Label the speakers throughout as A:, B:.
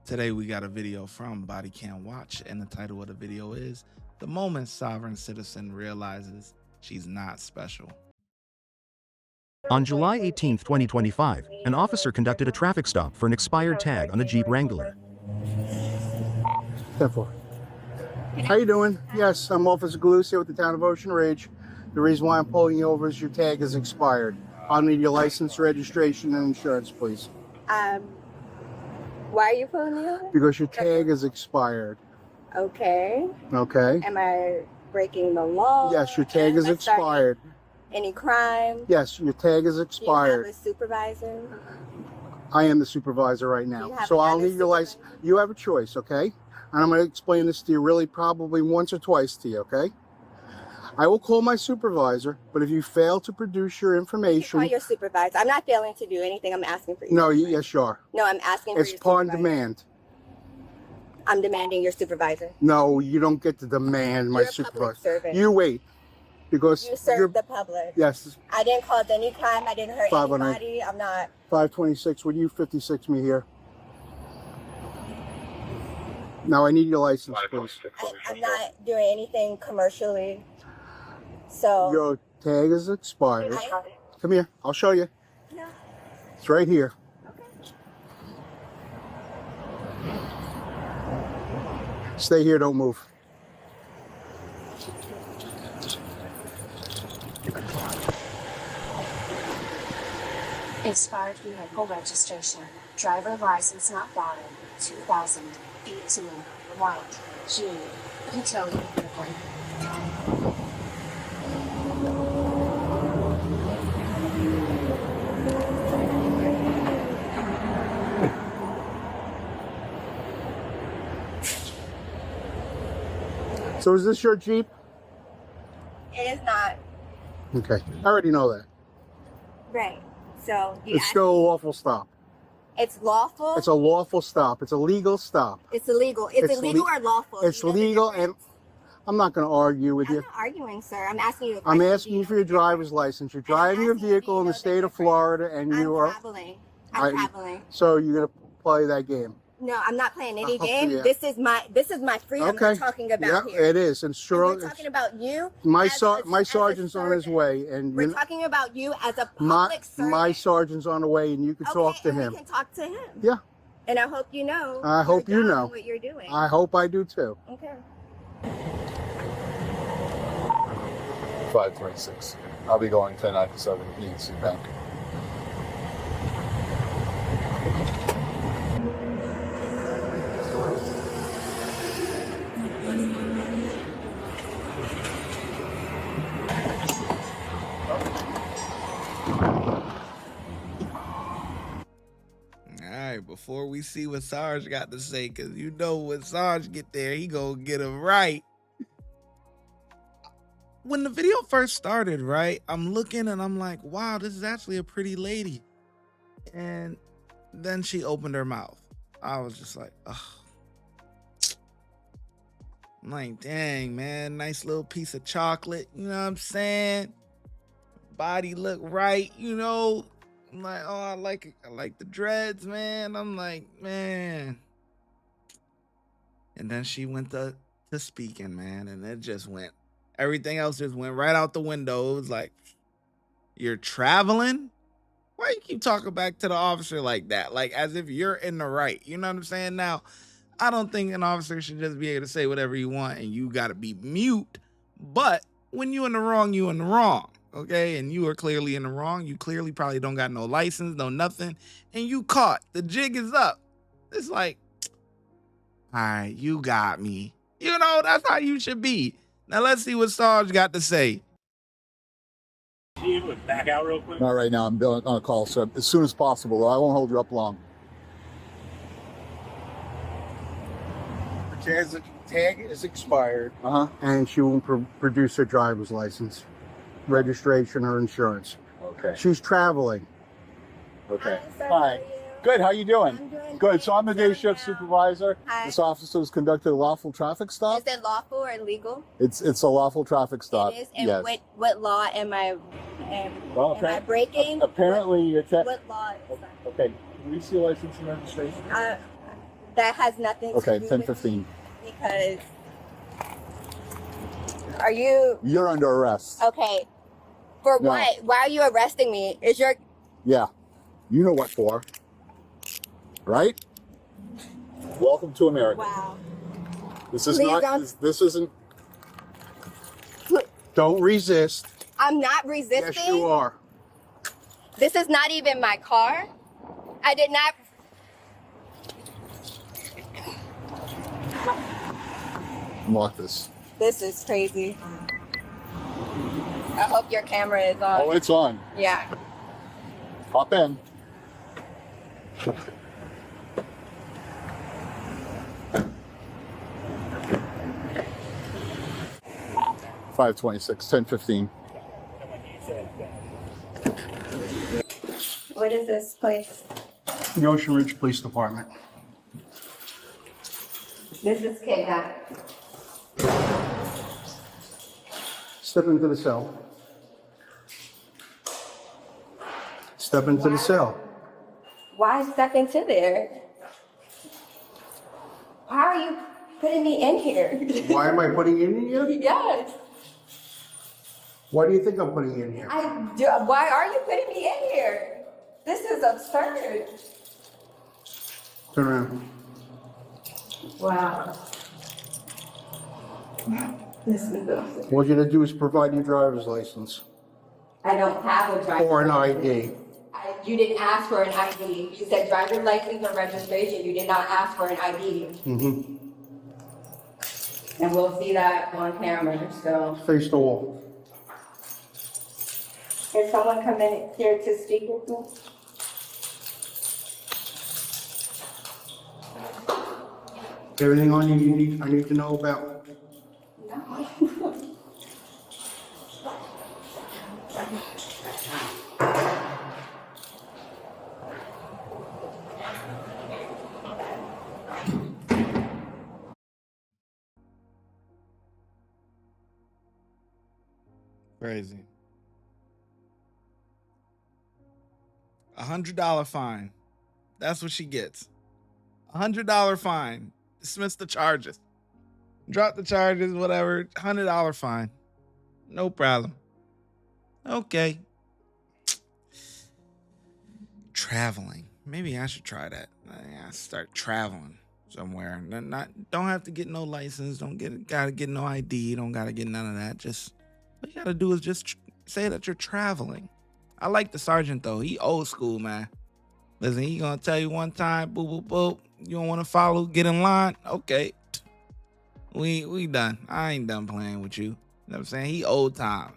A: Today we got a video from Body Cam Watch, and the title of the video is The Moment Sovereign Citizen Realizes She's Not Special.
B: On July 18, 2025, an officer conducted a traffic stop for an expired tag on a Jeep Wrangler.
C: 10-4. How you doing? Yes, I'm Officer Galucia with the town of Ocean Ridge. The reason why I'm pulling you over is your tag is expired. I'll need your license, registration, and insurance, please.
D: Why are you pulling me over?
C: Because your tag is expired.
D: Okay.
C: Okay?
D: Am I breaking the law?
C: Yes, your tag is expired.
D: Any crime?
C: Yes, your tag is
D: Do you
C: expired.
D: have a supervisor?
C: I am the supervisor right now.
D: You have
C: So I'll
D: another
C: need your license. You have a choice, okay? And I'm going to explain this to you really probably once or twice to you, okay? I will call my supervisor, but if you fail to produce your information...
D: Call your supervisor. I'm not failing to do anything. I'm asking for you.
C: No, yes, you are.
D: No, I'm asking for
C: It's
D: your
C: upon
D: supervisor.
C: demand.
D: I'm demanding your supervisor.
C: No, you don't get to demand my
D: You're a
C: supervisor.
D: public servant.
C: You wait. Because
D: You serve the public.
C: Yes.
D: I didn't cause any crime. I didn't hurt
C: 509.
D: anybody. I'm not...
C: 526, would you 56 me here? Now I need your license, please.
D: I'm not doing anything commercially. So...
C: Your tag is expired.
D: I-
C: Come here, I'll show you.
D: No.
C: It's right here.
D: Okay.
C: Stay here, don't move.
E: Expired vehicle registration. Driver license not valid. 2018 white Jeep utility vehicle.
C: So is this your Jeep?
D: It is not.
C: Okay, I already know that.
D: Right. So... you
C: It's
D: asked-
C: still a lawful stop.
D: It's lawful?
C: It's a lawful stop. It's a legal stop.
D: It's illegal. It's illegal or lawful?
C: It's
D: Do you know the
C: legal, and
D: difference?
C: I'm not going to argue with
D: I'm
C: you.
D: not arguing, sir. I'm asking you a
C: I'm
D: question.
C: asking
D: Do
C: you for
D: know
C: your
D: the difference?
C: driver's license. You're
D: And I'm
C: driving your
D: asking you,
C: vehicle
D: do
C: in
D: you
C: the
D: know
C: state of
D: difference?
C: Florida, and
D: I'm
C: you are...
D: traveling. I'm traveling.
C: So you're going to play that game.
D: No, I'm not playing any
C: Oh,
D: game.
C: yeah.
D: This is my freedom
C: Okay.
D: I'm talking about
C: Yeah,
D: here.
C: it is. And
D: And
C: sure,
D: we're talking about you.
C: my
D: as
C: my
D: a
C: sergeant's on his
D: servant.
C: way, and
D: We're talking about you as a
C: my
D: public servant.
C: my sergeant's on the way, and you can
D: Okay,
C: talk to
D: and
C: him.
D: We can talk to him.
C: Yeah.
D: And I hope you know.
C: I hope
D: your
C: you
D: job
C: know.
D: and what you're doing.
C: I hope I do too.
D: Okay.
F: 526. I'll be going 1097 ENC Bank.
A: All right, before we see what Sarge got to say, because you know when Sarge get there, he gonna get him right. When the video first started, right, I'm looking and I'm like, wow, this is actually a pretty lady. And then she opened her mouth. I was just like, oh. I'm like, dang, man, nice little piece of chocolate. You know what I'm saying? Body look right, you know. I'm like, oh, I like it. I like the dreads, man. I'm like, man. And then she went to speaking, man, and it just went. Everything else just went right out the window. It was like, you're traveling? Why you keep talking back to the officer like that? Like as if you're in the right. You know what I'm saying? Now, I don't think an officer should just be able to say whatever you want and you got to be mute. But when you in the wrong, you in the wrong. Okay? And you are clearly in the wrong. You clearly probably don't got no license, no nothing. And you caught. The jig is up. It's like, all right, you got me. You know, that's how you should be. Now let's see what Sarge got to say.
G: You able to back out real quick?
F: Not right now. I'm on a call, so as soon as possible. Though I won't hold you up long.
C: The tag is expired,
F: Uh huh.
C: and she won't produce her driver's license, registration, or insurance.
F: Okay.
C: She's traveling.
F: Okay.
D: Hi, sir.
F: Hi.
D: How are you?
F: Good. How you doing?
D: I'm doing
F: Good. So I'm the day
D: Good
F: shift
D: now.
F: supervisor.
D: Hi.
F: This officer has conducted a lawful traffic stop.
D: Is it lawful or illegal?
F: It's a lawful traffic stop.
D: It is. And
F: yes.
D: what law am I
F: Well,
D: am I breaking?
F: Apparently, you're
D: What law is that?
F: Okay. Can we see license and registration?
D: That has nothing
F: Okay,
D: to do
F: 10:15.
D: with because are you
F: You're under arrest.
D: okay? For
F: No.
D: what? Why are you arresting me? Is your
F: Yeah. You know what for, right? Welcome to America.
D: wow?
F: This is
D: Please
F: not.
D: don't-
F: This isn't.
C: Don't resist.
D: I'm not resisting.
C: Yes, you are.
D: This is not even my car. I did not.
F: Unlock this.
D: This is crazy. I hope your camera is on.
F: Oh, it's on.
D: Yeah.
F: Hop in. $5.26, 10:15.
D: What is this place?
C: The Ocean Ridge Police Department.
D: This is kidnapped.
C: Step into the cell. Step into the cell.
D: Why step into there? Why are you putting me in here?
C: Why am I putting you in here?
D: Yes.
C: Why do you think I'm putting you in here?
D: Why are you putting me in here? This is absurd.
C: Turn around.
D: Wow. This is absurd.
C: What you're gonna do is provide your driver's license
D: I don't have a driver's
C: or an
D: license.
C: ID.
D: You didn't ask for an ID. You said driver's license or registration. You did not ask for an ID.
C: Mm-hmm.
D: And we'll see that on camera, so.
C: Face the wall.
D: Can someone come in here to speak with me?
C: Everything on you I need to know about.
D: No.
A: Crazy. $100 fine. That's what she gets. $100 fine. Dismiss the charges. Drop the charges, whatever. $100 fine. No problem. Okay. Traveling. Maybe I should try that. I start traveling somewhere. Don't have to get no license. Gotta get no ID. Don't gotta get none of that. Just what you gotta do is just say that you're traveling. I like the sergeant though. He old school, man. Listen, he gonna tell you one time, boop, boop, boop. You don't wanna follow, get in line. Okay. We done. I ain't done playing with you. You know what I'm saying? He old time.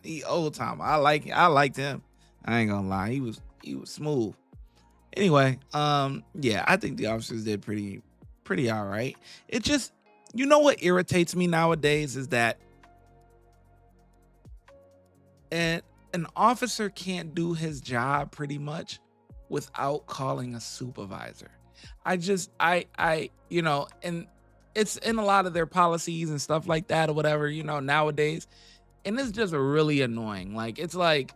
A: I liked him. I ain't gonna lie. He was smooth. Anyway, yeah, I think the officers did pretty all right. It just, you know what irritates me nowadays is that an officer can't do his job pretty much without calling a supervisor. You know, and it's in a lot of their policies and stuff like that or whatever, you know, nowadays. And it's just really annoying. Like, it's like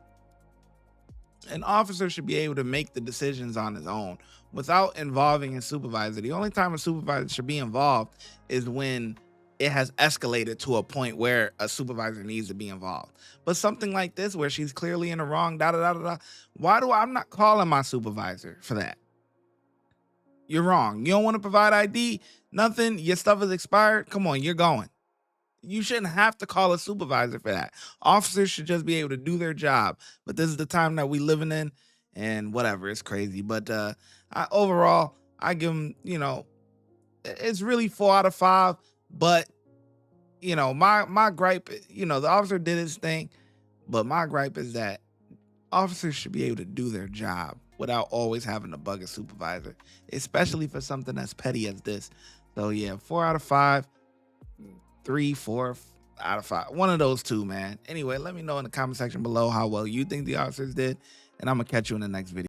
A: an officer should be able to make the decisions on his own without involving a supervisor. The only time a supervisor should be involved is when it has escalated to a point where a supervisor needs to be involved. But something like this, where she's clearly in the wrong, I'm not calling my supervisor for that? You're wrong. You don't want to provide ID, nothing, your stuff is expired. Come on, you're going. You shouldn't have to call a supervisor for that. Officers should just be able to do their job. But this is the time that we living in, and whatever, it's crazy. But overall, I give them, you know, it's really 4 out of 5. But, you know, my gripe, you know, the officer did his thing. But my gripe is that officers should be able to do their job without always having to bug a supervisor, especially for something as petty as this. So yeah, 4 out of 5, 3, 4 out of 5. One of those two, man. Anyway, let me know in the comment section below how well you think the officers did, and I'm gonna catch you in the next video.